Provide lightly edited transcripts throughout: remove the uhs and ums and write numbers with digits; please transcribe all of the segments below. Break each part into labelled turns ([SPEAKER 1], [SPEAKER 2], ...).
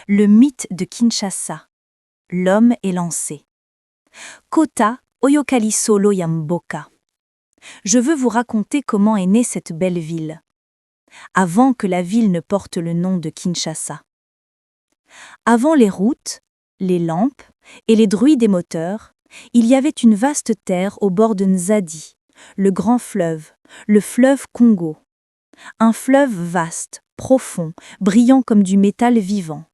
[SPEAKER 1] Le mythe de Kinshasa. L'homme est lancé. Kota Oyokali Solo Yamboka. Je veux vous raconter comment est née cette belle ville, avant que la ville ne porte le nom de Kinshasa. Avant les routes, les lampes et les bruits des moteurs, il y avait une vaste terre au bord de Nzadi, le grand fleuve, le fleuve Congo. Un fleuve vaste, profond, brillant comme du métal vivant.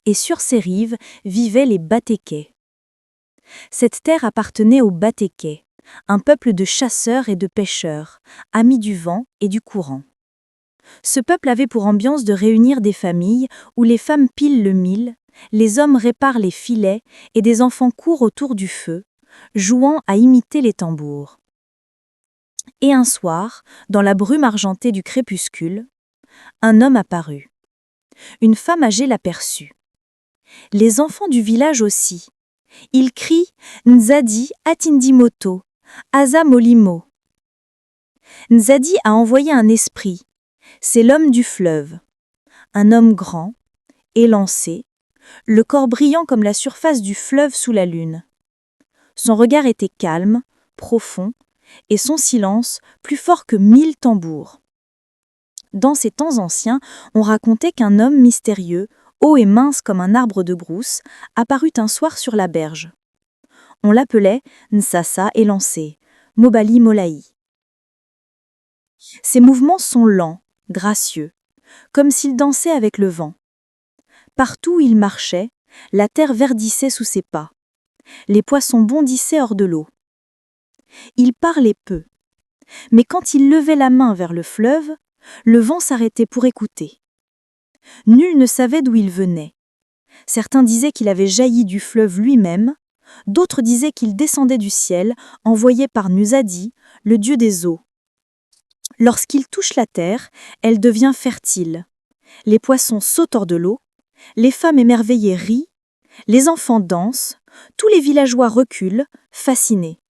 [SPEAKER 1] Et sur ses rives vivaient les Batékés. Cette terre appartenait aux Batékés, un peuple de chasseurs et de pêcheurs, amis du vent et du courant. Ce peuple avait pour ambiance de réunir des familles où les femmes pilent le mil, les hommes réparent les filets et des enfants courent autour du feu, jouant à imiter les tambours. Et un soir, dans la brume argentée du crépuscule, un homme apparut. Une femme âgée l'aperçut. Les enfants du village aussi. Ils crient « Nzadi Atindimoto, Asa Molimo ». Nzadi a envoyé un esprit. C'est l'homme du fleuve. Un homme grand, élancé, le corps brillant comme la surface du fleuve sous la lune. Son regard était calme, profond, et son silence plus fort que 1000 tambours. Dans ces temps anciens, on racontait qu'un homme mystérieux, haut et mince comme un arbre de brousse, apparut un soir sur la berge. On l'appelait Nsassa élancé, Mobali Molaï. Ses mouvements sont lents, gracieux, comme s'il dansait avec le vent. Partout où il marchait, la terre verdissait sous ses pas. Les poissons bondissaient hors de l'eau. Il parlait peu, mais quand il levait la main vers le fleuve, le vent s'arrêtait pour écouter. Nul ne savait d'où il venait. Certains disaient qu'il avait jailli du fleuve lui-même, d'autres disaient qu'il descendait du ciel, envoyé par Nuzadi, le dieu des eaux. Lorsqu'il touche la terre, elle devient fertile. Les poissons sautent hors de l'eau, les femmes émerveillées rient, les enfants dansent, tous les villageois reculent, fascinés.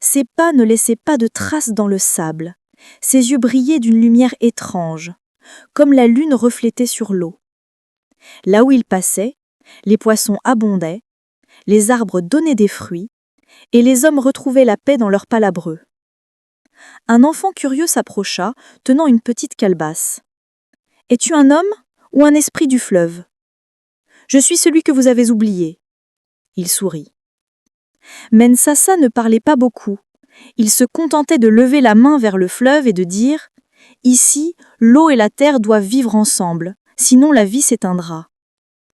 [SPEAKER 1] Ses pas ne laissaient pas de traces dans le sable, ses yeux brillaient d'une lumière étrange, comme la lune reflétée sur l'eau. Là où il passait, les poissons abondaient, les arbres donnaient des fruits, et les hommes retrouvaient la paix dans leurs palabreux. Un enfant curieux s'approcha, tenant une petite calebasse. « Es-tu un homme ou un esprit du fleuve ? » ?»« Je suis celui que vous avez oublié. » Il sourit. Mais Nsassa ne parlait pas beaucoup. Il se contentait de lever la main vers le fleuve et de dire « Ici, l'eau et la terre doivent vivre ensemble, sinon la vie s'éteindra. »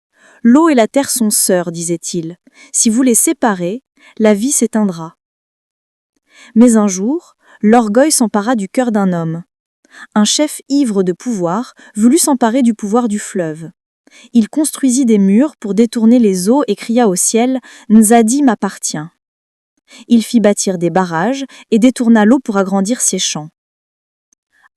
[SPEAKER 1] « L'eau et la terre sont sœurs, disait-il. Si vous les séparez, la vie s'éteindra. » Mais un jour, l'orgueil s'empara du cœur d'un homme. Un chef ivre de pouvoir voulut s'emparer du pouvoir du fleuve. Il construisit des murs pour détourner les eaux et cria au ciel « Nzadi m'appartient ». Il fit bâtir des barrages et détourna l'eau pour agrandir ses champs.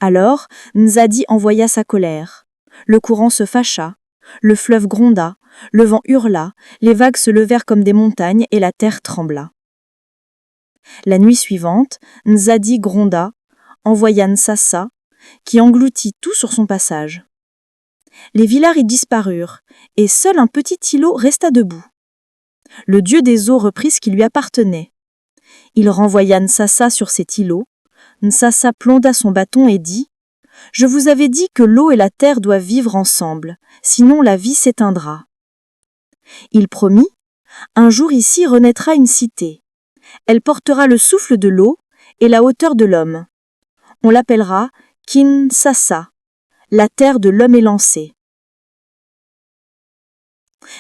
[SPEAKER 1] Alors, Nzadi envoya sa colère. Le courant se fâcha, le fleuve gronda, le vent hurla, les vagues se levèrent comme des montagnes et la terre trembla. La nuit suivante, Nzadi gronda, envoya Nsassa, qui engloutit tout sur son passage. Les villards y disparurent, et seul un petit îlot resta debout. Le dieu des eaux reprit ce qui lui appartenait. Il renvoya Nsassa sur cet îlot. Nsassa plonda son bâton et dit « Je vous avais dit que l'eau et la terre doivent vivre ensemble, sinon la vie s'éteindra. » Il promit « Un jour ici renaîtra une cité. Elle portera le souffle de l'eau et la hauteur de l'homme. On l'appellera Kinshasa, la terre de l'homme élancé. »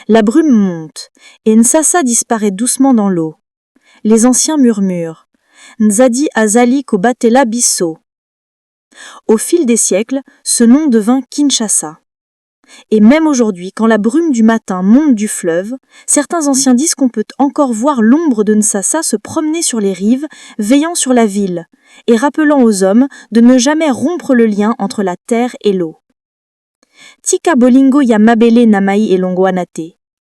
[SPEAKER 1] La brume monte, et Nsassa disparaît doucement dans l'eau. Les anciens murmurent « Nzadi Azali Kobatela Bisso ». Au fil des siècles, ce nom devint Kinshasa. Et même aujourd'hui, quand la brume du matin monte du fleuve, certains anciens disent qu'on peut encore voir l'ombre de Nsassa se promener sur les rives, veillant sur la ville, et rappelant aux hommes de ne jamais rompre le lien entre la terre et l'eau. Tika bolingo ya mabele namai elongoanate.